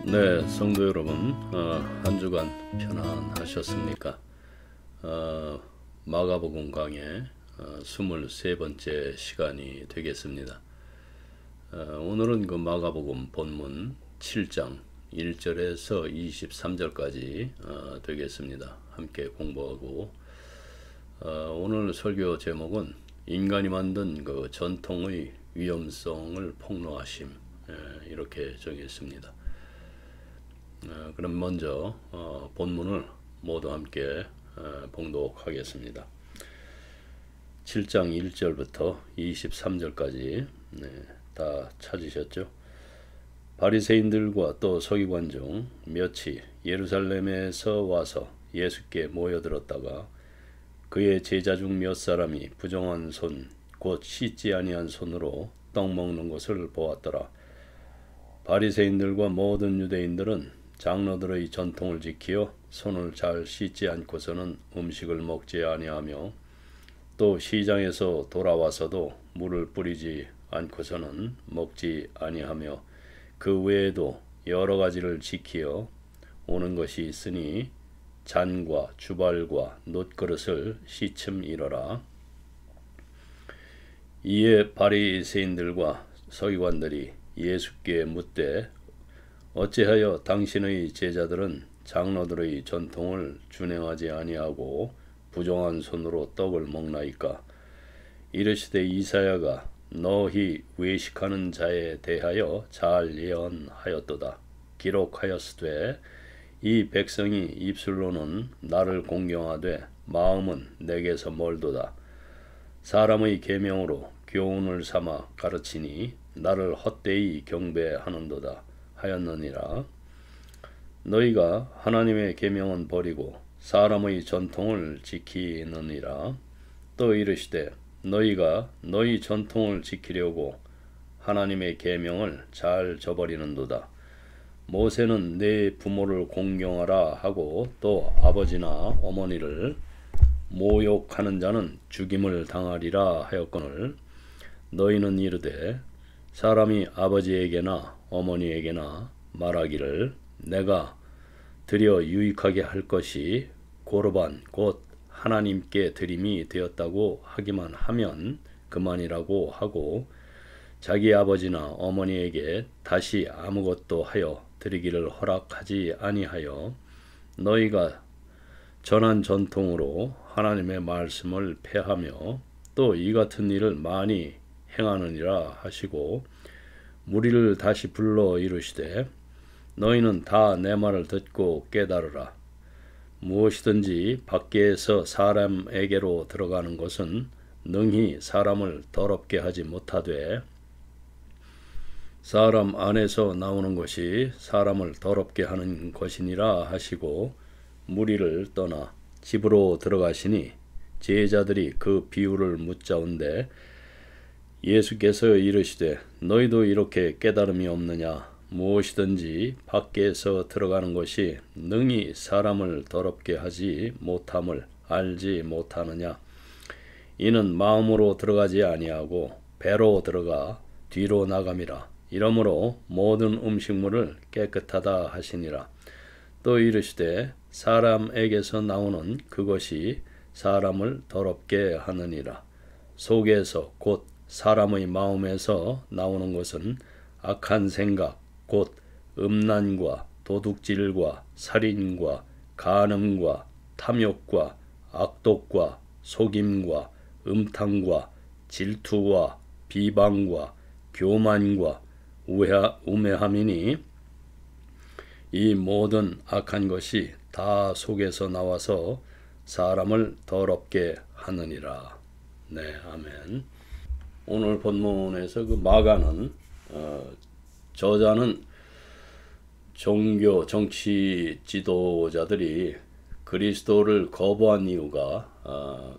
네, 성도 여러분, 한 주간 편안하셨습니까? 마가복음 강의 23번째 시간이 되겠습니다. 오늘은 그 마가복음 본문 7장 1절에서 23절까지 되겠습니다. 함께 공부하고 오늘 설교 제목은 인간이 만든 그 전통의 위험성을 폭로하심, 이렇게 정했습니다. 그럼 먼저 본문을 모두 함께 봉독하겠습니다. 7장 1절부터 23절까지 다 찾으셨죠? 바리새인들과 또 서기관 중 몇이 예루살렘에서 와서 예수께 모여들었다가 그의 제자 중 몇 사람이 부정한 손, 곧 씻지 아니한 손으로 떡 먹는 것을 보았더라. 바리새인들과 모든 유대인들은 장로들의 전통을 지키어 손을 잘 씻지 않고서는 음식을 먹지 아니하며 또 시장에서 돌아와서도 물을 뿌리지 않고서는 먹지 아니하며 그 외에도 여러 가지를 지키어 오는 것이 있으니 잔과 주발과 놋그릇을 씻음이러라. 이에 바리새인들과 서기관들이 예수께 묻되 어찌하여 당신의 제자들은 장로들의 전통을 준행하지 아니하고 부정한 손으로 떡을 먹나이까? 이르시되 이사야가 너희 외식하는 자에 대하여 잘 예언하였도다. 기록하였으되 이 백성이 입술로는 나를 공경하되 마음은 내게서 멀도다. 사람의 계명으로 교훈을 삼아 가르치니 나를 헛되이 경배하는도다 하였느니라. 너희가 하나님의 계명은 버리고 사람의 전통을 지키느니라. 또 이르시되 너희가 너희 전통을 지키려고 하나님의 계명을 잘 저버리는도다. 모세는 내 부모를 공경하라 하고 또 아버지나 어머니를 모욕하는 자는 죽임을 당하리라 하였거늘 너희는 이르되 사람이 아버지에게나 어머니에게나 말하기를 내가 드려 유익하게 할 것이 고르반 곧 하나님께 드림이 되었다고 하기만 하면 그만이라고 하고 자기 아버지나 어머니에게 다시 아무것도 하여 드리기를 허락하지 아니하여 너희가 전한 전통으로 하나님의 말씀을 폐하며 또 이 같은 일을 많이 행하느니라 하시고 무리를 다시 불러 이르시되 너희는 다 내 말을 듣고 깨달으라. 무엇이든지 밖에서 사람에게로 들어가는 것은 능히 사람을 더럽게 하지 못하되 사람 안에서 나오는 것이 사람을 더럽게 하는 것이니라 하시고 무리를 떠나 집으로 들어가시니 제자들이 그 비유를 묻자온데 예수께서 이르시되 너희도 이렇게 깨달음이 없느냐? 무엇이든지 밖에서 들어가는 것이 능히 사람을 더럽게 하지 못함을 알지 못하느냐? 이는 마음으로 들어가지 아니하고 배로 들어가 뒤로 나감이라. 이러므로 모든 음식물을 깨끗하다 하시니라. 또 이르시되 사람에게서 나오는 그것이 사람을 더럽게 하느니라. 속에서 곧 사람의 마음에서 나오는 것은 악한 생각, 곧 음란과 도둑질과 살인과 간음과 탐욕과 악독과 속임과 음탕과 질투와 비방과 교만과 우매함이니 이 모든 악한 것이 다 속에서 나와서 사람을 더럽게 하느니라. 네, 아멘. 오늘 본문에서 그 마가는 저자는 종교 정치 지도자들이 그리스도를 거부한 이유가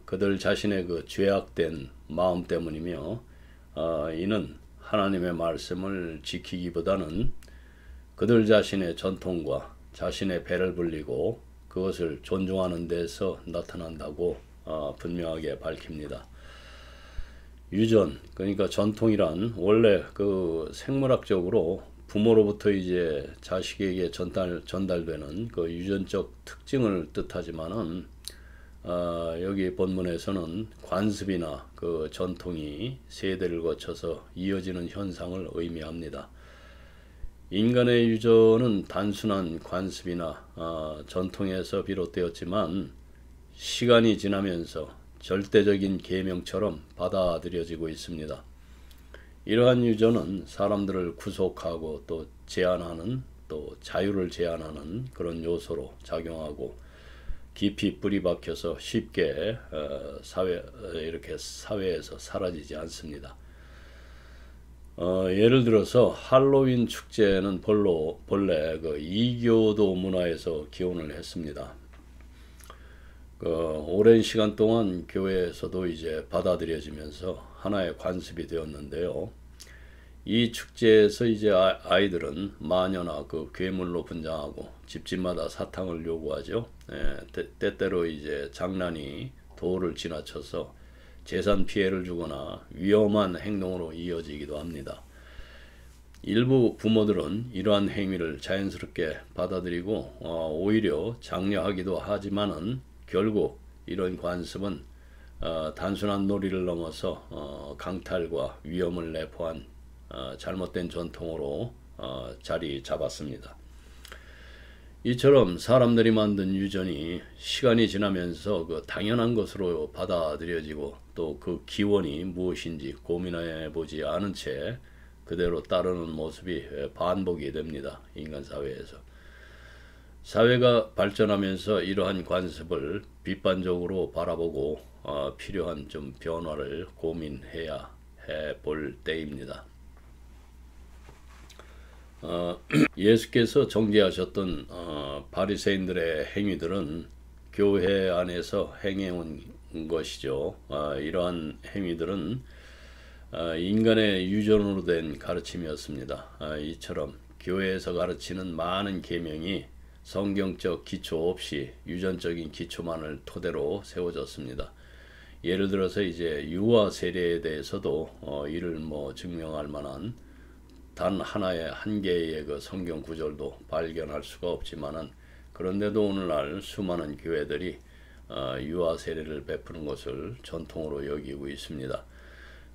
그들 자신의 그 죄악된 마음 때문이며 이는 하나님의 말씀을 지키기보다는 그들 자신의 전통과 자신의 배를 불리고 그것을 존중하는 데서 나타난다고 분명하게 밝힙니다. 유전, 그러니까 전통이란 원래 그 생물학적으로 부모로부터 이제 자식에게 전달되는 그 유전적 특징을 뜻하지만은 여기 본문에서는 관습이나 그 전통이 세대를 거쳐서 이어지는 현상을 의미합니다. 인간의 유전은 단순한 관습이나 전통에서 비롯되었지만 시간이 지나면서 절대적인 계명처럼 받아들여지고 있습니다. 이러한 유전은 사람들을 구속하고 또 제한하는, 또 자유를 제한하는 그런 요소로 작용하고 깊이 뿌리 박혀서 쉽게 이렇게 사회에서 사라지지 않습니다. 예를 들어서 할로윈 축제는 본래 그 이교도 문화에서 기원을 했습니다. 오랜 시간 동안 교회에서도 이제 받아들여지면서 하나의 관습이 되었는데요. 이 축제에서 이제 아이들은 마녀나 그 괴물로 분장하고 집집마다 사탕을 요구하죠. 때때로 이제 장난이 도를 지나쳐서 재산 피해를 주거나 위험한 행동으로 이어지기도 합니다. 일부 부모들은 이러한 행위를 자연스럽게 받아들이고 오히려 장려하기도 하지만은 결국 이런 관습은 단순한 놀이를 넘어서 강탈과 위험을 내포한 잘못된 전통으로 자리 잡았습니다. 이처럼 사람들이 만든 유전이 시간이 지나면서 그 당연한 것으로 받아들여지고 또 그 기원이 무엇인지 고민해 보지 않은 채 그대로 따르는 모습이 반복이 됩니다. 인간 사회에서. 사회가 발전하면서 이러한 관습을 비판적으로 바라보고 필요한 좀 변화를 고민해야 해볼 때입니다. 예수께서 정죄하셨던 바리새인들의 행위들은 교회 안에서 행해온 것이죠. 이러한 행위들은 인간의 유전으로 된 가르침이었습니다. 이처럼 교회에서 가르치는 많은 계명이 성경적 기초 없이 유전적인 기초만을 토대로 세워졌습니다. 예를 들어서 이제 유아 세례에 대해서도 이를 증명할 만한 단 하나의 한 개의 그 성경 구절도 발견할 수가 없지만은 그런데도 오늘날 수많은 교회들이 유아 세례를 베푸는 것을 전통으로 여기고 있습니다.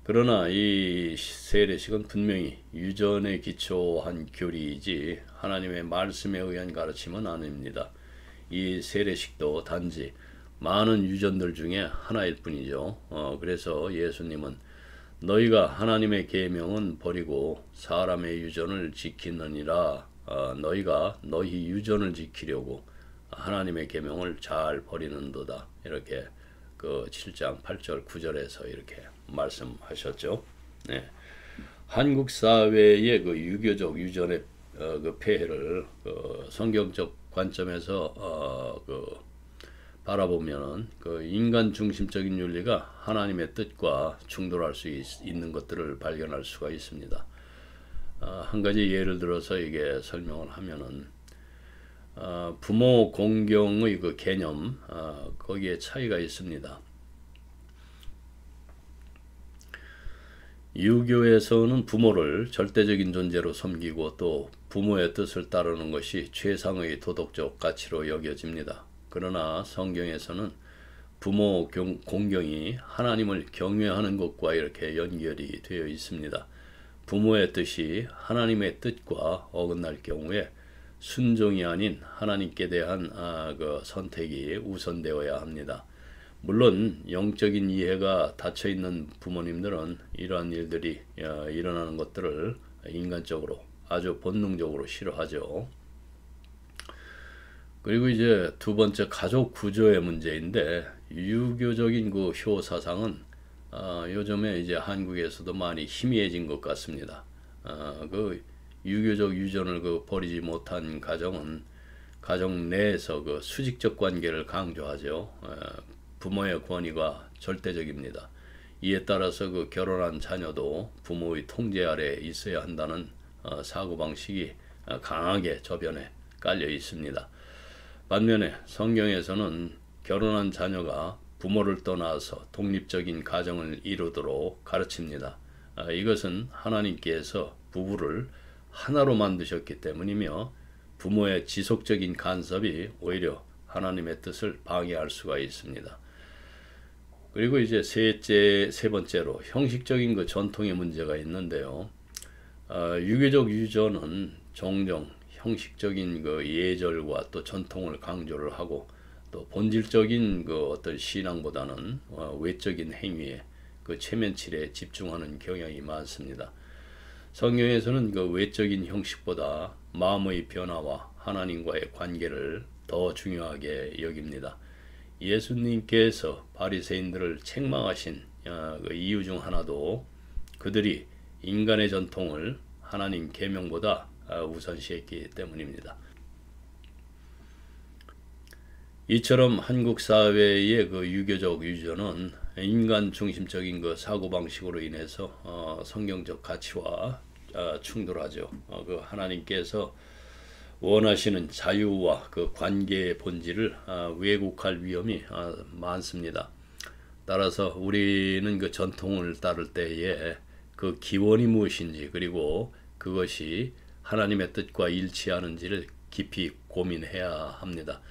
그러나 이 세례식은 분명히 유전에 기초한 교리이지 하나님의 말씀에 의한 가르침은 아닙니다. 이 세례식도 단지 많은 유전들 중에 하나일 뿐이죠. 그래서 예수님은 너희가 하나님의 계명은 버리고 사람의 유전을 지키느니라. 너희가 너희 유전을 지키려고 하나님의 계명을 잘 버리는도다. 이렇게 그 7장 8절 9절에서 이렇게 말씀하셨죠. 네. 한국 사회의 그 유교적 유전의 그 폐해를 성경적 관점에서 바라보면 그 인간 중심적인 윤리가 하나님의 뜻과 충돌할 수 있는 것들을 발견할 수가 있습니다. 한 가지 예를 들어서 이게 설명을 하면은 부모 공경의 그 개념 거기에 차이가 있습니다. 유교에서는 부모를 절대적인 존재로 섬기고 또 부모의 뜻을 따르는 것이 최상의 도덕적 가치로 여겨집니다. 그러나 성경에서는 부모 공경이 하나님을 경외하는 것과 이렇게 연결이 되어 있습니다. 부모의 뜻이 하나님의 뜻과 어긋날 경우에 순종이 아닌 하나님께 대한 그 선택이 우선되어야 합니다. 물론 영적인 이해가 닫혀있는 부모님들은 이러한 일들이 일어나는 것들을 인간적으로 아주 본능적으로 싫어하죠. 그리고 이제 두 번째 가족 구조의 문제인데 유교적인 그 효 사상은 요즘에 이제 한국에서도 많이 희미해진 것 같습니다. 그 유교적 유전을 버리지 못한 가정은 가정 내에서 그 수직적 관계를 강조하죠. 부모의 권위가 절대적입니다. 이에 따라서 그 결혼한 자녀도 부모의 통제 아래 있어야 한다는 사고방식이 강하게 저변에 깔려 있습니다. 반면에 성경에서는 결혼한 자녀가 부모를 떠나서 독립적인 가정을 이루도록 가르칩니다. 이것은 하나님께서 부부를 하나로 만드셨기 때문이며 부모의 지속적인 간섭이 오히려 하나님의 뜻을 방해할 수가 있습니다. 그리고 이제 세 번째로 형식적인 그 전통의 문제가 있는데요. 유교적 유전은 종종 형식적인 그 예절과 또 전통을 강조를 하고 또 본질적인 그 어떤 신앙보다는 외적인 행위에 그 체면치레에 집중하는 경향이 많습니다. 성경에서는 그 외적인 형식보다 마음의 변화와 하나님과의 관계를 더 중요하게 여깁니다. 예수님께서 바리새인들을 책망하신 그 이유 중 하나도 그들이 인간의 전통을 하나님 계명보다 우선시했기 때문입니다. 이처럼 한국 사회의 그 유교적 유전은 인간 중심적인 그 사고 방식으로 인해서 성경적 가치와 충돌하죠. 그 하나님께서 원하시는 자유와 그 관계의 본질을 왜곡할 위험이 많습니다. 따라서 우리는 그 전통을 따를 때에 그 기원이 무엇인지 그리고 그것이 하나님의 뜻과 일치하는지를 깊이 고민해야 합니다.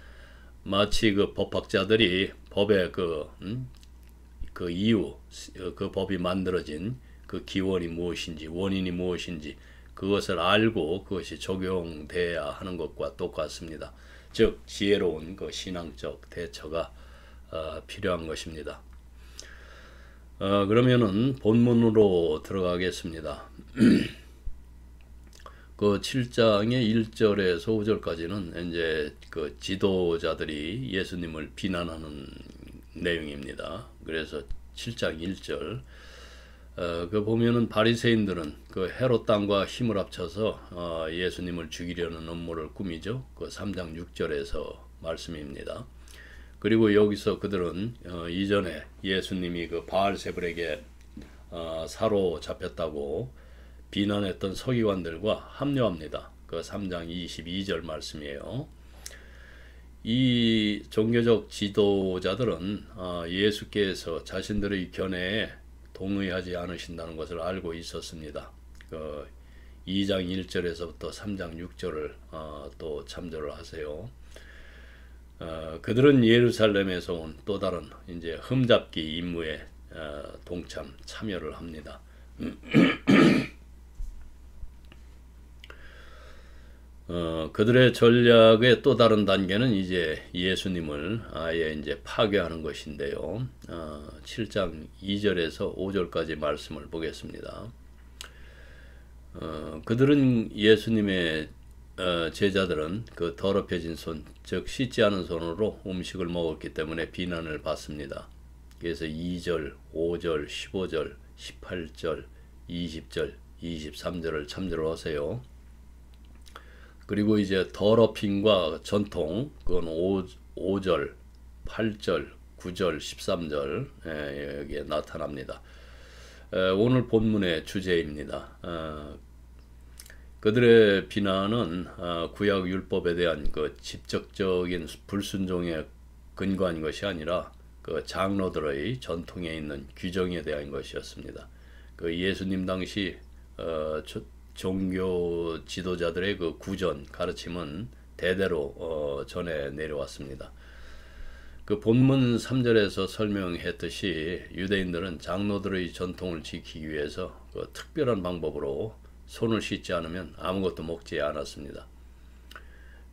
마치 그 법학자들이 법의 그 이유, 그 법이 만들어진 그 기원이 무엇인지, 원인이 무엇인지 그것을 알고 그것이 적용돼야 하는 것과 똑같습니다. 즉 지혜로운 그 신앙적 대처가 필요한 것입니다. 그러면은 본문으로 들어가겠습니다. 그 7장의 1절에서 5절까지는 이제 그 지도자들이 예수님을 비난하는 내용입니다. 그래서 7장 1절 그 보면은 바리새인들은 그 헤롯 땅과 힘을 합쳐서 예수님을 죽이려는 음모를 꾸미죠. 그 3장 6절에서 말씀입니다. 그리고 여기서 그들은 이전에 예수님이 그 바알세불에게 사로잡혔다고 비난했던 서기관들과 합류합니다. 그 3장 22절 말씀이에요. 이 종교적 지도자들은 예수께서 자신들의 견해에 동의하지 않으신다는 것을 알고 있었습니다. 그 2장 1절에서부터 3장 6절을 또 참조를 하세요. 그들은 예루살렘에서 온 또 다른 이제 흠잡기 임무에 참여를 합니다. 그들의 전략의 또 다른 단계는 이제 예수님을 아예 이제 파괴하는 것인데요. 7장 2절에서 5절까지 말씀을 보겠습니다. 그들은 예수님의 제자들은 그 더럽혀진 손, 즉 씻지 않은 손으로 음식을 먹었기 때문에 비난을 받습니다. 그래서 2절, 5절, 15절, 18절, 20절, 23절을 참조를 하세요. 그리고 이제 더럽힘과 전통, 그건 5절, 8절, 9절, 13절 여기에 나타납니다. 오늘 본문의 주제입니다. 그들의 비난은 구약 율법에 대한 그 직접적인 불순종에 근거한 것이 아니라 그 장로들의 전통에 있는 규정에 대한 것이었습니다. 그 예수님 당시 종교 지도자들의 그 구전 가르침은 대대로 전해 내려왔습니다. 그 본문 3절에서 설명했듯이 유대인들은 장로들의 전통을 지키기 위해서 그 특별한 방법으로 손을 씻지 않으면 아무것도 먹지 않았습니다.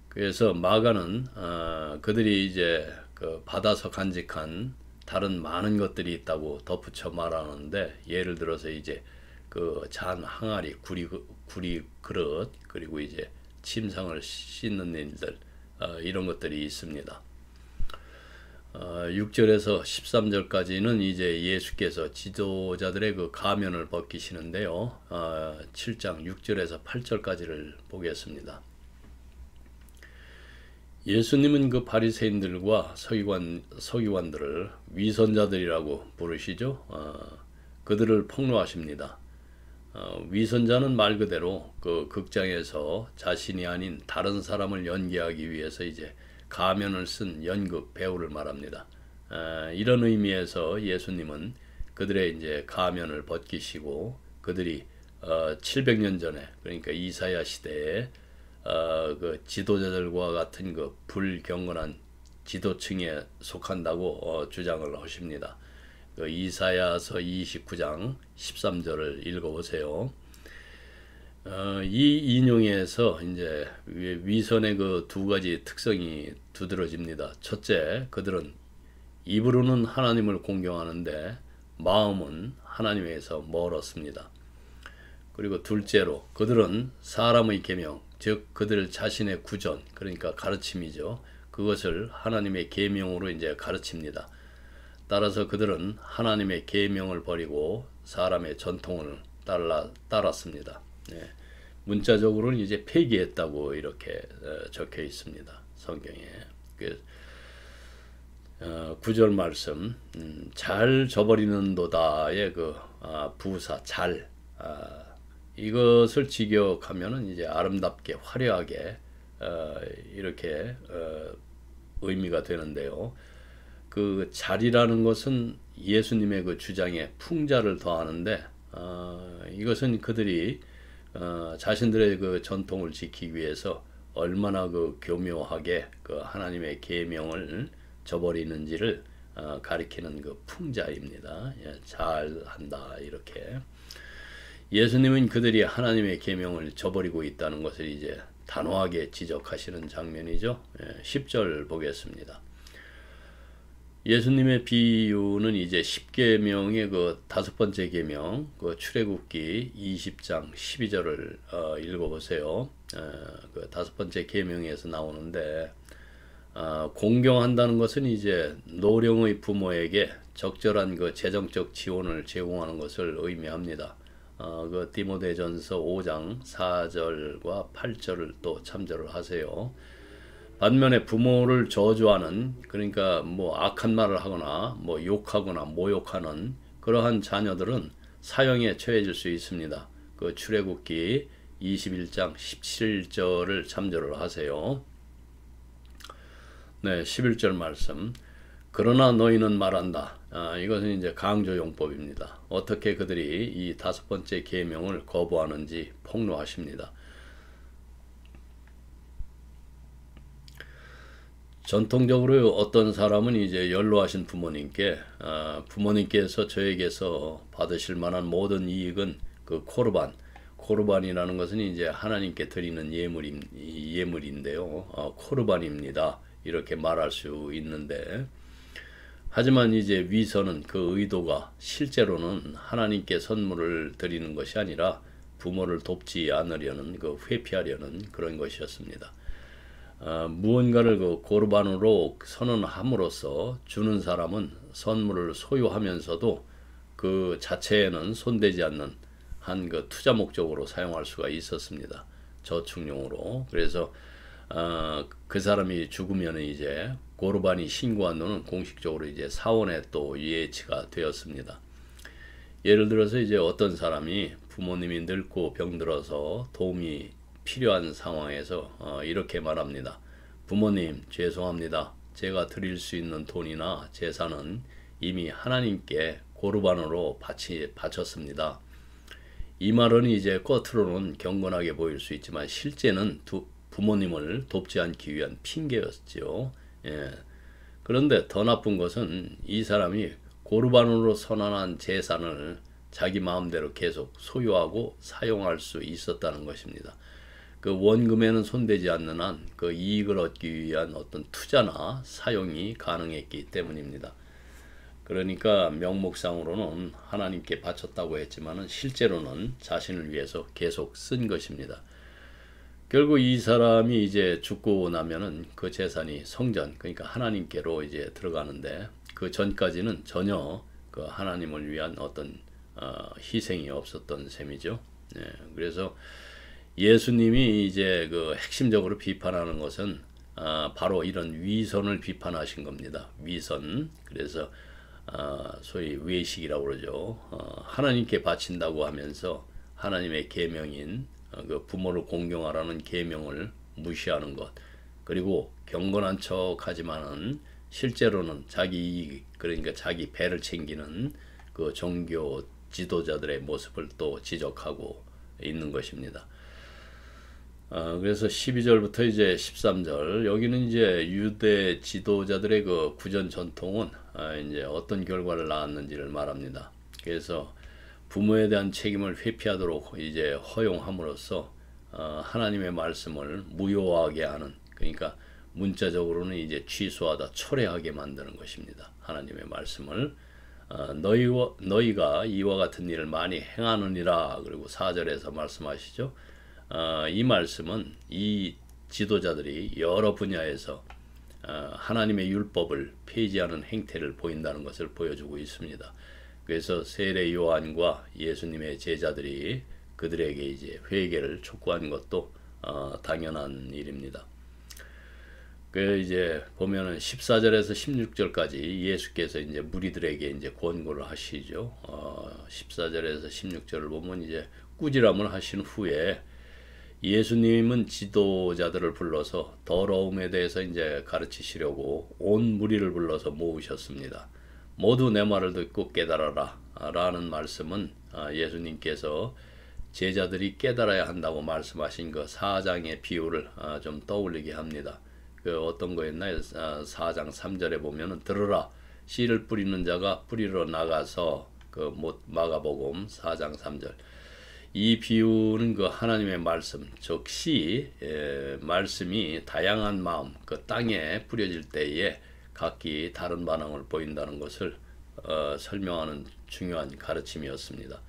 그래서 마가는 그들이 이제 그 받아서 간직한 다른 많은 것들이 있다고 덧붙여 말하는데, 예를 들어서 이제 그 잔 항아리, 구리 그릇, 그리고 이제 침상을 씻는 일들, 이런 것들이 있습니다. 6절에서 13절까지는 이제 예수께서 지도자들의 그 가면을 벗기시는데요. 7장 6절에서 8절까지를 보겠습니다. 예수님은 그 바리새인들과 서기관들을 위선자들이라고 부르시죠. 그들을 폭로하십니다. 위선자는 말 그대로 그 극장에서 자신이 아닌 다른 사람을 연기하기 위해서 이제 가면을 쓴 연극 배우를 말합니다. 이런 의미에서 예수님은 그들의 이제 가면을 벗기시고 그들이 700년 전에, 그러니까 이사야 시대에 그 지도자들과 같은 그 불경건한 지도층에 속한다고 주장을 하십니다. 그 이사야서 29장 13절을 읽어보세요. 이 인용에서 이제 위선의 그 두 가지 특성이 두드러집니다. 첫째, 그들은 입으로는 하나님을 공경하는데 마음은 하나님에서 멀었습니다. 그리고 둘째로, 그들은 사람의 계명, 즉 그들 자신의 구전, 그러니까 가르침이죠. 그것을 하나님의 계명으로 이제 가르칩니다. 따라서 그들은 하나님의 계명을 버리고 사람의 전통을 따랐습니다. 네. 문자적으로는 이제 폐기했다고 이렇게 적혀 있습니다. 성경에. 9절 말씀, 잘 저버리는도다의 그 부사 잘, 이것을 직역하면은 이제 아름답게 화려하게 이렇게 의미가 되는데요. 그 잘이라는 것은 예수님의 그 주장에 풍자를 더하는데 이것은 그들이 자신들의 그 전통을 지키기 위해서 얼마나 그 교묘하게 그 하나님의 계명을 저버리는지를 가리키는 그 풍자입니다. 예, 잘한다 이렇게. 예수님은 그들이 하나님의 계명을 저버리고 있다는 것을 이제 단호하게 지적하시는 장면이죠. 10절 보겠습니다. 예수님의 비유는 이제 10계명의 그 다섯 번째 계명, 그 출애굽기 20장 12절을 읽어보세요. 그 다섯 번째 계명에서 나오는데, 공경한다는 것은 이제 노령의 부모에게 적절한 그 재정적 지원을 제공하는 것을 의미합니다. 그 디모데전서 5장 4절과 8절을 또 참조를 하세요. 반면에 부모를 저주하는, 그러니까 뭐 악한 말을 하거나 뭐 욕하거나 모욕하는 그러한 자녀들은 사형에 처해질 수 있습니다. 그 출애굽기 21장 17절을 참조를 하세요. 네, 11절 말씀. 그러나 너희는 말한다. 이것은 이제 강조용법입니다. 어떻게 그들이 이 다섯 번째 계명을 거부하는지 폭로하십니다. 전통적으로 어떤 사람은 이제 연로하신 부모님께 부모님께서 저에게서 받으실 만한 모든 이익은 그 코르반이라는 것은 이제 하나님께 드리는 예물인데요. 코르반입니다. 이렇게 말할 수 있는데, 하지만 이제 위선은 그 의도가 실제로는 하나님께 선물을 드리는 것이 아니라 부모를 돕지 않으려는, 그 회피하려는 그런 것이었습니다. 무언가를 그 고르반으로 선언함으로써 주는 사람은 선물을 소유하면서도 그 자체에는 손대지 않는 한 그 투자 목적으로 사용할 수가 있었습니다. 저축용으로. 그래서 그 사람이 죽으면 이제 고르반이 신고한 돈은 공식적으로 이제 사원에 또 예치가 되었습니다. 예를 들어서 이제 어떤 사람이 부모님이 늙고 병들어서 도움이 필요한 상황에서 이렇게 말합니다. 부모님, 죄송합니다. 제가 드릴 수 있는 돈이나 재산은 이미 하나님께 고르반으로 바쳤습니다. 이 말은 이제 겉으로는 경건하게 보일 수 있지만 실제는 부모님을 돕지 않기 위한 핑계였죠. 예. 그런데 더 나쁜 것은 이 사람이 고르반으로 선언한 재산을 자기 마음대로 계속 소유하고 사용할 수 있었다는 것입니다. 그 원금에는 손대지 않는 한 그 이익을 얻기 위한 어떤 투자나 사용이 가능했기 때문입니다. 그러니까 명목상으로는 하나님께 바쳤다고 했지만은 실제로는 자신을 위해서 계속 쓴 것입니다. 결국 이 사람이 이제 죽고 나면은 그 재산이 성전, 그러니까 하나님께로 이제 들어가는데, 그 전까지는 전혀 그 하나님을 위한 어떤 희생이 없었던 셈이죠. 네, 그래서 예수님이 이제 그 핵심적으로 비판하는 것은 바로 이런 위선을 비판하신 겁니다. 위선. 그래서 소위 외식이라고 그러죠. 하나님께 바친다고 하면서 하나님의 계명인 그 부모를 공경하라는 계명을 무시하는 것, 그리고 경건한 척하지만은 실제로는 자기 이익, 그러니까 자기 배를 챙기는 그 종교 지도자들의 모습을 또 지적하고 있는 것입니다. 그래서 12절부터 이제 13절, 여기는 이제 유대 지도자들의 그 구전 전통은 이제 어떤 결과를 낳았는지를 말합니다. 그래서 부모에 대한 책임을 회피하도록 이제 허용함으로써 하나님의 말씀을 무효하게 하는, 그러니까 문자적으로는 이제 취소하다 철회하게 만드는 것입니다. 하나님의 말씀을 너희가 이와 같은 일을 많이 행하느니라. 그리고 4절에서 말씀하시죠. 이 말씀은 이 지도자들이 여러 분야에서 하나님의 율법을 폐지하는 행태를 보인다는 것을 보여주고 있습니다. 그래서 세례 요한과 예수님의 제자들이 그들에게 이제 회개를 촉구한 것도 당연한 일입니다. 그 이제 보면은 14절에서 16절까지 예수께서 이제 무리들에게 이제 권고를 하시죠. 14절에서 16절을 보면 이제 꾸지람을 하신 후에 예수님은 지도자들을 불러서 더러움에 대해서 이제 가르치시려고 온 무리를 불러서 모으셨습니다. 모두 내 말을 듣고 깨달아라 라는 말씀은 예수님께서 제자들이 깨달아야 한다고 말씀하신 그 4장의 비유를 좀 떠올리게 합니다. 그 어떤 거였나요? 4장 3절에 보면은 들으라, 씨를 뿌리는 자가 뿌리러 나가서, 그 마가복음 4장 3절. 이 비유는 그 하나님의 말씀, 즉 씨, 말씀이 다양한 마음, 그 땅에 뿌려질 때에 각기 다른 반응을 보인다는 것을 설명하는 중요한 가르침이었습니다.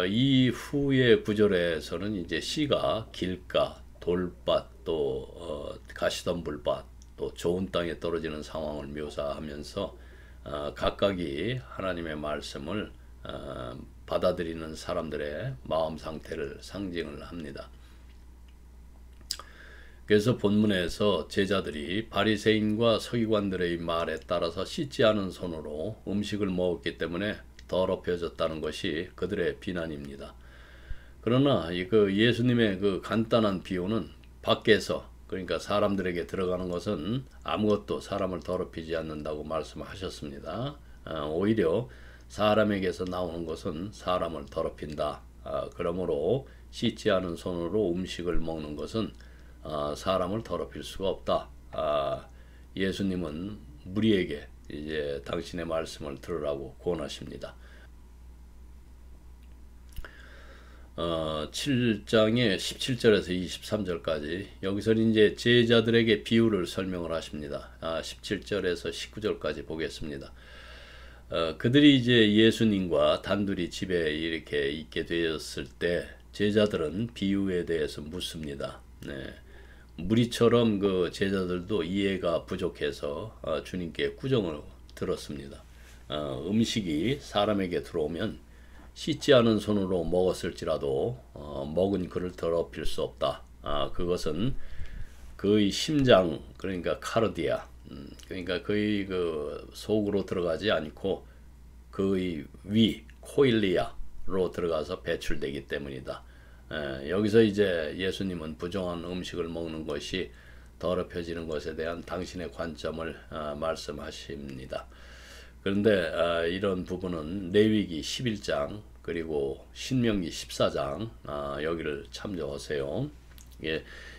이 후의 구절에서는 이제 씨가 길가, 돌밭, 또 가시덤불밭, 또 좋은 땅에 떨어지는 상황을 묘사하면서 각각이 하나님의 말씀을 받아들이는 사람들의 마음 상태를 상징을 합니다. 그래서 본문에서 제자들이 바리새인과 서기관들의 말에 따라서 씻지 않은 손으로 음식을 먹었기 때문에 더럽혀졌다는 것이 그들의 비난입니다. 그러나 그 예수님의 그 간단한 비유는 밖에서, 그러니까 사람들에게 들어가는 것은 아무것도 사람을 더럽히지 않는다고 말씀하셨습니다. 오히려 사람에게서 나오는 것은 사람을 더럽힌다. 그러므로 씻지 않은 손으로 음식을 먹는 것은 사람을 더럽힐 수가 없다. 예수님은 무리에게 이제 당신의 말씀을 들으라고 권하십니다. 7장의 17절에서 23절까지 여기서는 이제 제자들에게 비유를 설명을 하십니다. 17절에서 19절까지 보겠습니다. 그들이 이제 예수님과 단둘이 집에 이렇게 있게 되었을 때 제자들은 비유에 대해서 묻습니다. 네. 무리처럼 그 제자들도 이해가 부족해서 주님께 꾸정을 들었습니다. 음식이 사람에게 들어오면 씻지 않은 손으로 먹었을지라도 먹은 그를 더럽힐 수 없다. 그것은 그의 심장, 그러니까 카르디아, 그러니까 그의 그 속으로 들어가지 않고 그의 위, 코일리아로 들어가서 배출되기 때문이다. 여기서 이제 예수님은 부정한 음식을 먹는 것이 더럽혀지는 것에 대한 당신의 관점을 말씀하십니다. 그런데 이런 부분은 레위기 11장 그리고 신명기 14장 여기를 참조하세요.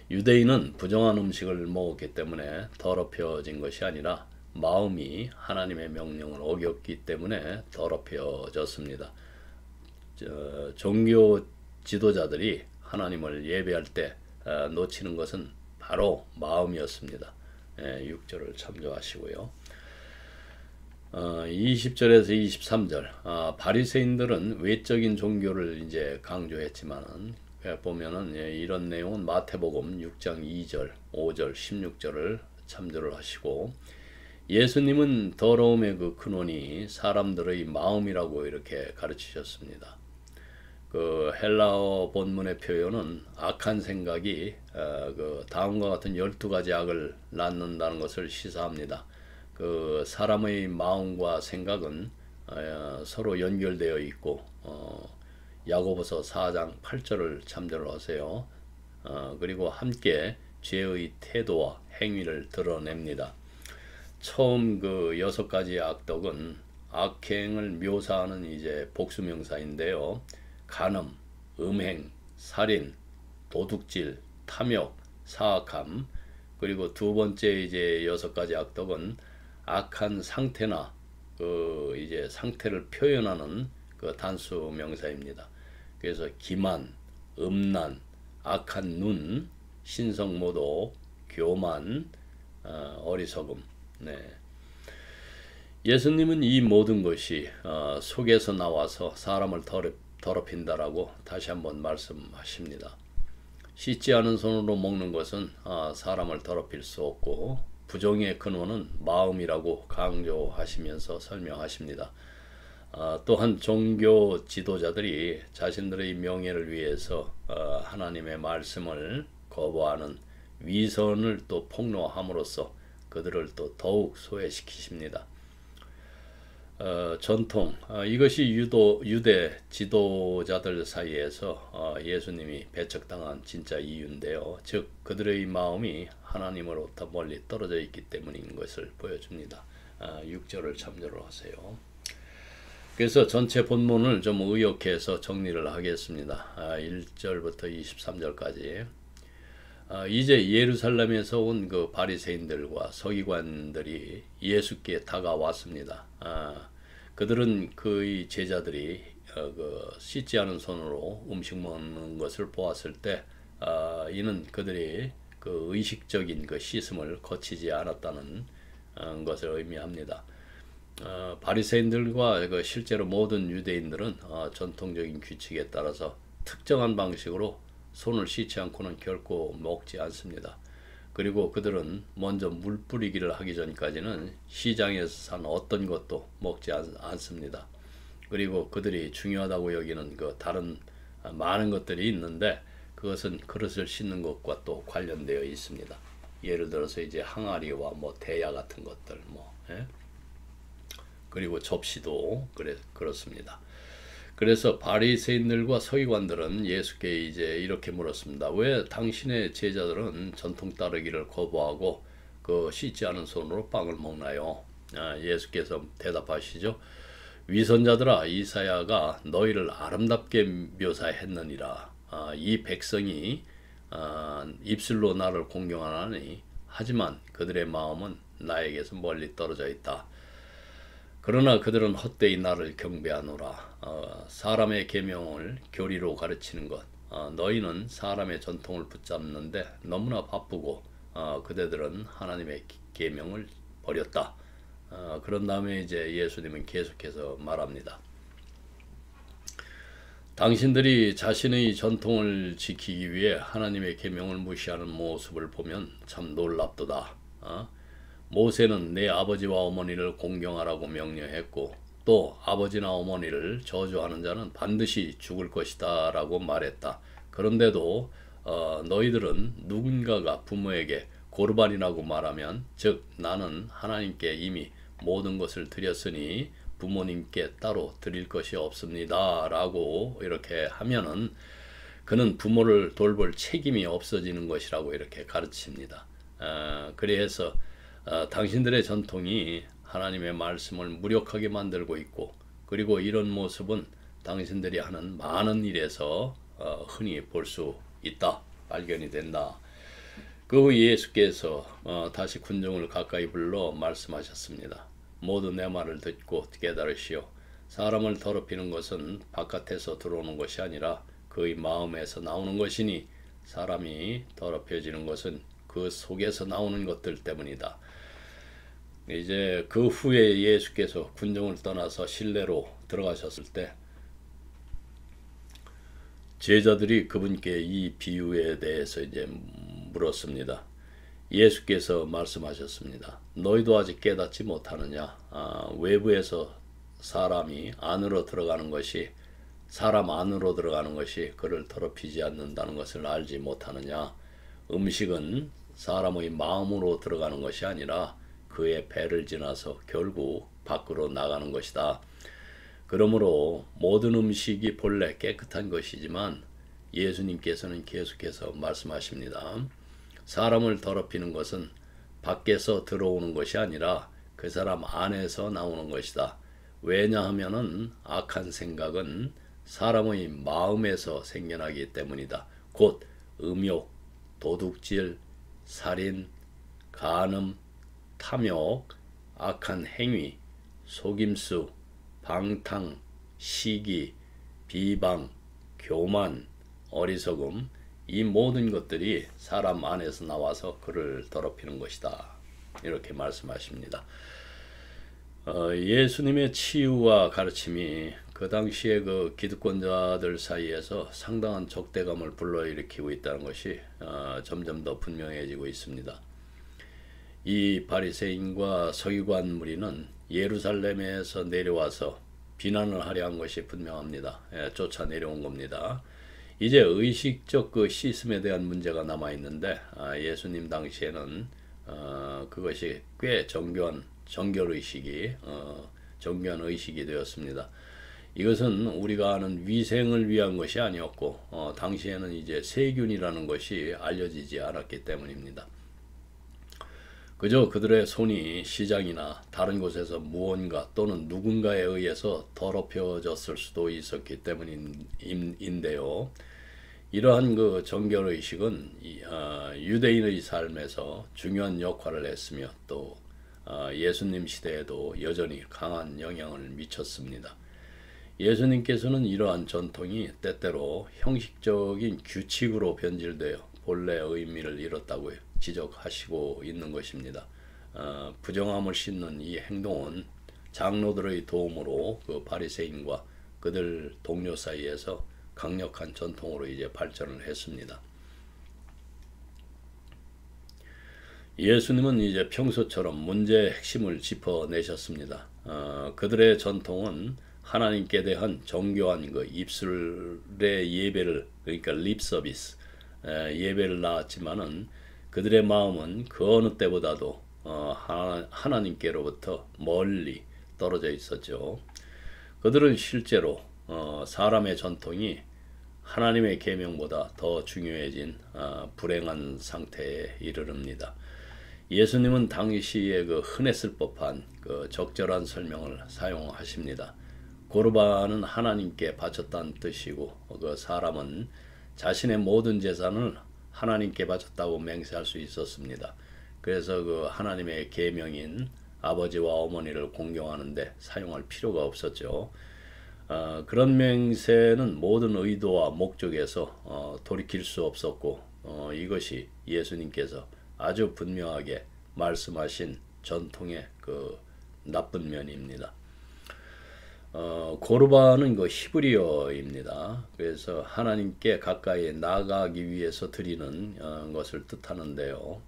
유대인은 부정한 음식을 먹었기 때문에 더럽혀진 것이 아니라 마음이 하나님의 명령을 어겼기 때문에 더럽혀졌습니다. 종교 지도자들이 하나님을 예배할 때 놓치는 것은 바로 마음이었습니다. 6절을 참조하시고요. 20절에서 23절, 바리새인들은 외적인 종교를 이제 강조했지만은 보면은 이런 내용은 마태복음 6장 2절, 5절, 16절을 참조를 하시고, 예수님은 더러움의 그 근원이 사람들의 마음이라고 이렇게 가르치셨습니다. 그 헬라어 본문의 표현은 악한 생각이 그 다음과 같은 12가지 악을 낳는다는 것을 시사합니다. 그 사람의 마음과 생각은 서로 연결되어 있고 야고보서 4장 8절을 참조를 하세요. 그리고 함께 죄의 태도와 행위를 드러냅니다. 처음 그 6가지 악덕은 악행을 묘사하는 이제 복수명사인데요. 간음, 음행, 살인, 도둑질, 탐욕, 사악함, 그리고 두 번째 이제 6가지 악독은 악한 상태나 그 이제 상태를 표현하는 그 단수 명사입니다. 그래서 기만, 음란, 악한 눈, 신성모독, 교만, 어리석음. 네. 예수님은 이 모든 것이 속에서 나와서 사람을 더럽힌다라고 다시 한번 말씀하십니다. 씻지 않은 손으로 먹는 것은 사람을 더럽힐 수 없고 부정의 근원은 마음이라고 강조하시면서 설명하십니다. 또한 종교 지도자들이 자신들의 명예를 위해서 하나님의 말씀을 거부하는 위선을 또 폭로함으로써 그들을 또 더욱 소외시키십니다. 전통, 이것이 유대 지도자들 사이에서 예수님이 배척당한 진짜 이유인데요. 즉 그들의 마음이 하나님으로부터 멀리 떨어져 있기 때문인 것을 보여줍니다. 6절을 참조를 하세요. 그래서 전체 본문을 좀 의역해서 정리를 하겠습니다. 1절부터 23절까지. 이제 예루살렘에서 온 그 바리새인들과 서기관들이 예수께 다가왔습니다. 그들은 그의 제자들이 그 씻지 않은 손으로 음식 먹는 것을 보았을 때 이는 그들이 그 의식적인 그 씻음을 거치지 않았다는 것을 의미합니다. 바리새인들과 그 실제로 모든 유대인들은 전통적인 규칙에 따라서 특정한 방식으로 손을 씻지 않고는 결코 먹지 않습니다. 그리고 그들은 먼저 물 뿌리기를 하기 전까지는 시장에서 산 어떤 것도 먹지 않습니다. 그리고 그들이 중요하다고 여기는 그 다른 많은 것들이 있는데 그것은 그릇을 씻는 것과 또 관련되어 있습니다. 예를 들어서 이제 항아리와 뭐 대야 같은 것들 그리고 접시도 그렇습니다. 그래서 바리새인들과 서기관들은 예수께 이제 이렇게 물었습니다. 왜 당신의 제자들은 전통 따르기를 거부하고 그 씻지 않은 손으로 빵을 먹나요? 예수께서 대답하시죠. 위선자들아, 이사야가 너희를 아름답게 묘사했느니라. 이 백성이 입술로 나를 공경하나니 하지만 그들의 마음은 나에게서 멀리 떨어져 있다. 그러나 그들은 헛되이 나를 경배하노라. 사람의 계명을 교리로 가르치는 것. 너희는 사람의 전통을 붙잡는데 너무나 바쁘고 그대들은 하나님의 계명을 버렸다. 그런 다음에 이제 예수님은 계속해서 말합니다. 당신들이 자신의 전통을 지키기 위해 하나님의 계명을 무시하는 모습을 보면 참 놀랍도다. 모세는 내 아버지와 어머니를 공경하라고 명령했고 또 아버지나 어머니를 저주하는 자는 반드시 죽을 것이다 라고 말했다. 그런데도 너희들은 누군가가 부모에게 고르반이라고 말하면 즉 나는 하나님께 이미 모든 것을 드렸으니 부모님께 따로 드릴 것이 없습니다 라고 이렇게 하면은 그는 부모를 돌볼 책임이 없어지는 것이라고 이렇게 가르칩니다. 그래서 당신들의 전통이 하나님의 말씀을 무력하게 만들고 있고 그리고 이런 모습은 당신들이 하는 많은 일에서 흔히 볼 수 있다. 발견이 된다. 그 후 예수께서 다시 군중을 가까이 불러 말씀하셨습니다. 모두 내 말을 듣고 깨달으시오. 사람을 더럽히는 것은 바깥에서 들어오는 것이 아니라 그의 마음에서 나오는 것이니 사람이 더럽혀지는 것은 그 속에서 나오는 것들 때문이다. 이제 그 후에 예수께서 군중을 떠나서 실내로 들어가셨을 때 제자들이 그분께 이 비유에 대해서 이제 물었습니다. 예수께서 말씀하셨습니다. 너희도 아직 깨닫지 못하느냐? 외부에서 사람 안으로 들어가는 것이 그를 더럽히지 않는다는 것을 알지 못하느냐? 음식은 사람의 마음으로 들어가는 것이 아니라 그의 배를 지나서 결국 밖으로 나가는 것이다. 그러므로 모든 음식이 본래 깨끗한 것이지만 예수님께서는 계속해서 말씀하십니다. 사람을 더럽히는 것은 밖에서 들어오는 것이 아니라 그 사람 안에서 나오는 것이다. 왜냐하면은 악한 생각은 사람의 마음에서 생겨나기 때문이다. 곧 음욕, 도둑질, 살인, 간음, 탐욕, 악한 행위, 속임수, 방탕, 시기, 비방, 교만, 어리석음, 이 모든 것들이 사람 안에서 나와서 그를 더럽히는 것이다. 이렇게 말씀하십니다. 예수님의 치유와 가르침이 그 당시에 그 기득권자들 사이에서 상당한 적대감을 불러일으키고 있다는 것이 점점 더 분명해지고 있습니다. 이 바리새인과 서기관 무리는 예루살렘에서 내려와서 비난을 하려 한 것이 분명합니다. 쫓아 내려온 겁니다. 이제 의식적 그 시스템에 대한 문제가 남아 있는데 예수님 당시에는 그것이 꽤 정교한 정결의식이 정교한 의식이 되었습니다. 이것은 우리가 아는 위생을 위한 것이 아니었고 당시에는 이제 세균이라는 것이 알려지지 않았기 때문입니다. 그저 그들의 손이 시장이나 다른 곳에서 무언가 또는 누군가에 의해서 더럽혀졌을 수도 있었기 때문인데요. 이러한 그 정결의식은 유대인의 삶에서 중요한 역할을 했으며 또 예수님 시대에도 여전히 강한 영향을 미쳤습니다. 예수님께서는 이러한 전통이 때때로 형식적인 규칙으로 변질되어 본래 의미를 잃었다고 지적하시고 있는 것입니다. 부정함을 씻는 이 행동은 장로들의 도움으로 그 바리새인과 그들 동료 사이에서 강력한 전통으로 이제 발전을 했습니다. 예수님은 이제 평소처럼 문제의 핵심을 짚어내셨습니다. 그들의 전통은 하나님께 대한 정교한 그 입술의 예배를, 그러니까 립 서비스 예배를 낳았지만은 그들의 마음은 그 어느 때보다도 하나님께로부터 멀리 떨어져 있었죠. 그들은 실제로 사람의 전통이 하나님의 계명보다 더 중요해진 불행한 상태에 이르릅니다. 예수님은 당시에 그 흔했을 법한 그 적절한 설명을 사용하십니다. 고르반은 하나님께 바쳤다는 뜻이고 그 사람은 자신의 모든 재산을 하나님께 바쳤다고 맹세할 수 있었습니다. 그래서 그 하나님의 계명인 아버지와 어머니를 공경하는데 사용할 필요가 없었죠. 그런 맹세는 모든 의도와 목적에서 돌이킬 수 없었고 이것이 예수님께서 아주 분명하게 말씀하신 전통의 그 나쁜 면입니다. 고르반은 그 히브리어입니다. 그래서 하나님께 가까이 나가기 위해서 드리는 것을 뜻하는데요.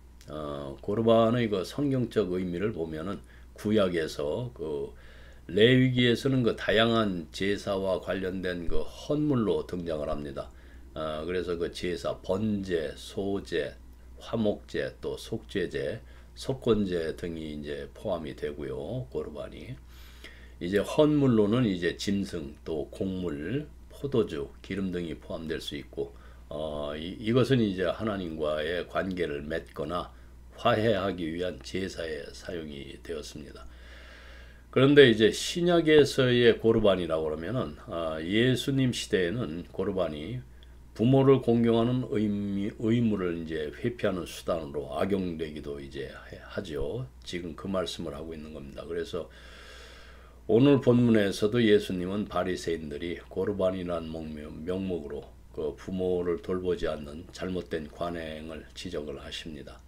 고르반의 그 성경적 의미를 보면은 구약에서 그 레위기에서는 그 다양한 제사와 관련된 그 헌물로 등장을 합니다. 그래서 그 제사, 번제, 소제, 화목제, 또 속죄제, 속건제 등이 이제 포함이 되고요. 고르반이 이제 헌물로는 이제 짐승, 또 곡물, 포도주, 기름 등이 포함될 수 있고 이것은 이제 하나님과의 관계를 맺거나 화해하기 위한 제사에 사용이 되었습니다. 그런데 이제 신약에서의 고르반이라고 그러면은 예수님 시대에는 고르반이 부모를 공경하는 의무를 이제 회피하는 수단으로 악용되기도 이제 하죠. 지금 그 말씀을 하고 있는 겁니다. 그래서 오늘 본문에서도 예수님은 바리새인들이 고르반이라는 명목으로 그 부모를 돌보지 않는 잘못된 관행을 지적을 하십니다.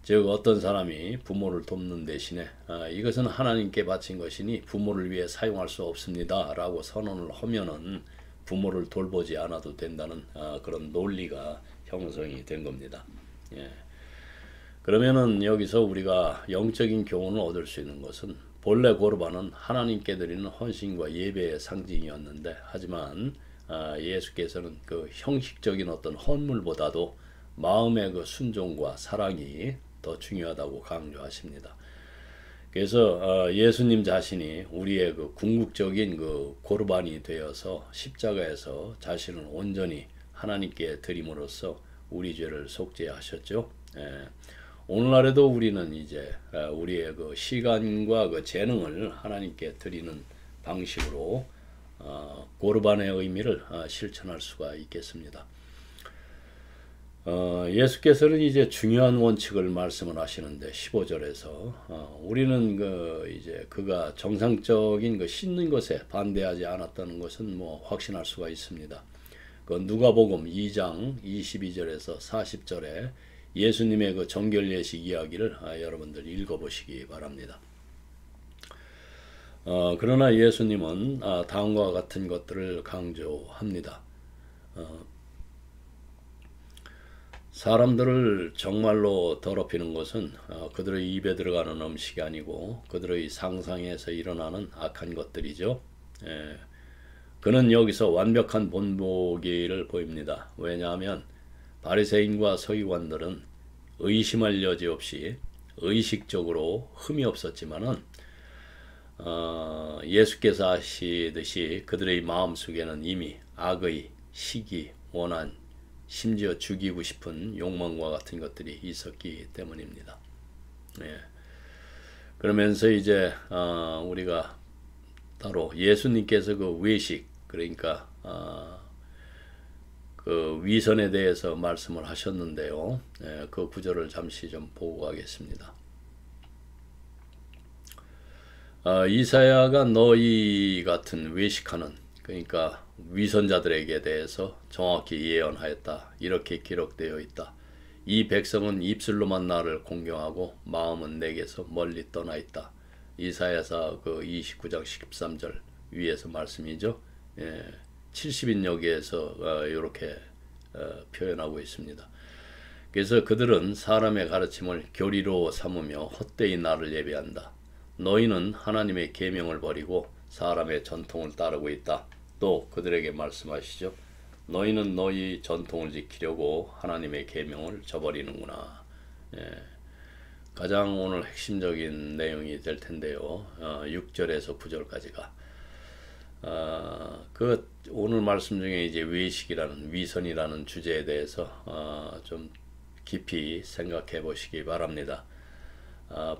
즉 어떤 사람이 부모를 돕는 대신에 이것은 하나님께 바친 것이니 부모를 위해 사용할 수 없습니다 라고 선언을 하면은 부모를 돌보지 않아도 된다는 그런 논리가 형성이 된 겁니다. 예. 그러면은 여기서 우리가 영적인 교훈을 얻을 수 있는 것은 본래 고르반은 하나님께 드리는 헌신과 예배의 상징이었는데 하지만 예수께서는 그 형식적인 어떤 헌물보다도 마음의 그 순종과 사랑이 더 중요하다고 강조하십니다. 그래서 예수님 자신이 우리의 그 궁극적인 그 고르반이 되어서 십자가에서 자신을 온전히 하나님께 드림으로써 우리 죄를 속죄하셨죠. 오늘날에도 우리는 이제 우리의 그 시간과 그 재능을 하나님께 드리는 방식으로 고르반의 의미를 실천할 수가 있겠습니다. 예수께서는 이제 중요한 원칙을 말씀을 하시는데 15절에서 우리는 이제 그가 정상적인 씻는 것에 반대하지 않았다는 것은 뭐 확신할 수가 있습니다. 그 누가복음 2장 22절에서 40절에 예수님의 그 정결 예식 이야기를 여러분들 읽어보시기 바랍니다. 그러나 예수님은 다음과 같은 것들을 강조합니다. 사람들을 정말로 더럽히는 것은 그들의 입에 들어가는 음식이 아니고 그들의 상상에서 일어나는 악한 것들이죠. 그는 여기서 완벽한 본보기를 보입니다. 왜냐하면 바리새인과 서기관들은 의심할 여지 없이 의식적으로 흠이 없었지만은 예수께서 하시듯이 그들의 마음속에는 이미 악의, 시기, 원한, 심지어 죽이고 싶은 욕망과 같은 것들이 있었기 때문입니다. 그러면서 이제 우리가 따로 예수님께서 그 외식, 그러니까 그 위선에 대해서 말씀을 하셨는데요. 그 구절을 잠시 좀 보고 가겠습니다. 이사야가 너희 같은 외식하는, 그러니까 위선자들에게 대해서 정확히 예언하였다. 이렇게 기록되어 있다. 이 백성은 입술로만 나를 공경하고 마음은 내게서 멀리 떠나 있다. 이사야서 그 29장 13절 위에서 말씀이죠. 70인역에서 이렇게 표현하고 있습니다. 그래서 그들은 사람의 가르침을 교리로 삼으며 헛되이 나를 예배한다. 너희는 하나님의 계명을 버리고 사람의 전통을 따르고 있다. 또 그들에게 말씀하시죠. 너희는 너희 전통을 지키려고 하나님의 계명을 저버리는구나. 가장 오늘 핵심적인 내용이 될 텐데요. 6절에서 9절까지가 그 오늘 말씀 중에 이제 외식이라는, 위선이라는 주제에 대해서 좀 깊이 생각해 보시기 바랍니다.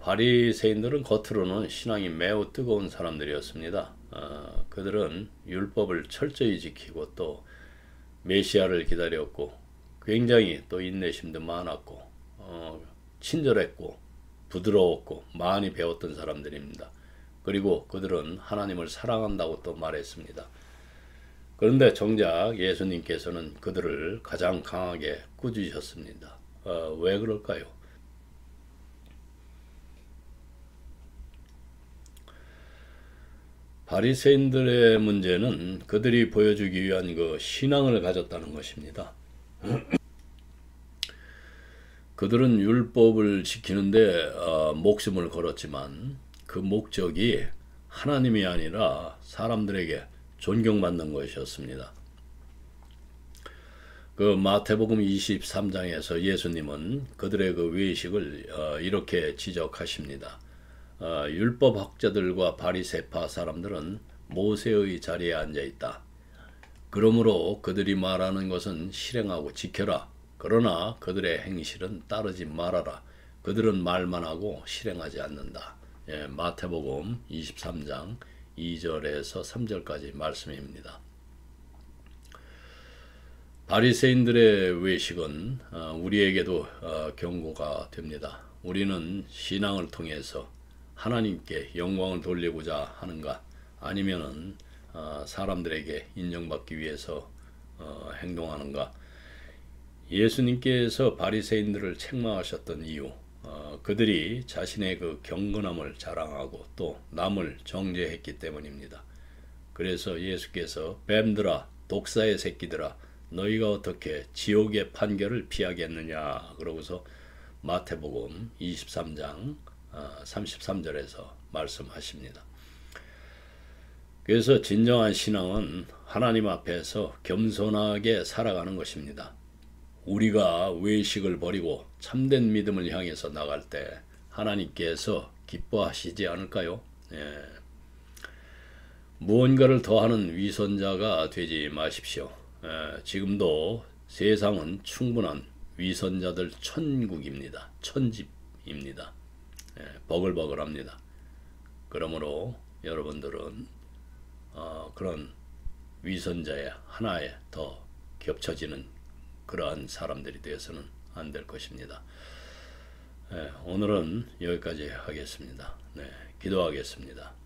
바리새인들은 겉으로는 신앙이 매우 뜨거운 사람들이었습니다. 그들은 율법을 철저히 지키고 또 메시아를 기다렸고 굉장히 또 인내심도 많았고 친절했고 부드러웠고 많이 배웠던 사람들입니다. 그리고 그들은 하나님을 사랑한다고 또 말했습니다. 그런데 정작 예수님께서는 그들을 가장 강하게 꾸짖으셨습니다. 왜 그럴까요? 바리새인들의 문제는 그들이 보여주기 위한 그 신앙을 가졌다는 것입니다. 그들은 율법을 지키는데 목숨을 걸었지만 그 목적이 하나님이 아니라 사람들에게 존경받는 것이었습니다. 그 마태복음 23장에서 예수님은 그들의 그 외식을 이렇게 지적하십니다. 율법학자들과 바리새파 사람들은 모세의 자리에 앉아 있다. 그러므로 그들이 말하는 것은 실행하고 지켜라. 그러나 그들의 행실은 따르지 말아라. 그들은 말만 하고 실행하지 않는다. 마태복음 23장 2절에서 3절까지 말씀입니다. 바리새인들의 외식은 우리에게도 경고가 됩니다. 우리는 신앙을 통해서 하나님께 영광을 돌리고자 하는가, 아니면은 사람들에게 인정받기 위해서 행동하는가. 예수님께서 바리새인들을 책망하셨던 이유, 그들이 자신의 그 경건함을 자랑하고 또 남을 정죄했기 때문입니다. 그래서 예수께서 뱀들아, 독사의 새끼들아, 너희가 어떻게 지옥의 판결을 피하겠느냐 그러고서 마태복음 23장 33절에서 말씀하십니다. 그래서 진정한 신앙은 하나님 앞에서 겸손하게 살아가는 것입니다. 우리가 외식을 버리고 참된 믿음을 향해서 나갈 때 하나님께서 기뻐하시지 않을까요? 무언가를 더하는 위선자가 되지 마십시오. 지금도 세상은 충분한 위선자들 천국입니다. 천집입니다. 버글버글합니다. 그러므로 여러분들은 그런 위선자의 하나에 더 겹쳐지는 그러한 사람들이 되어서는 안 될 것입니다. 오늘은 여기까지 하겠습니다. 기도하겠습니다.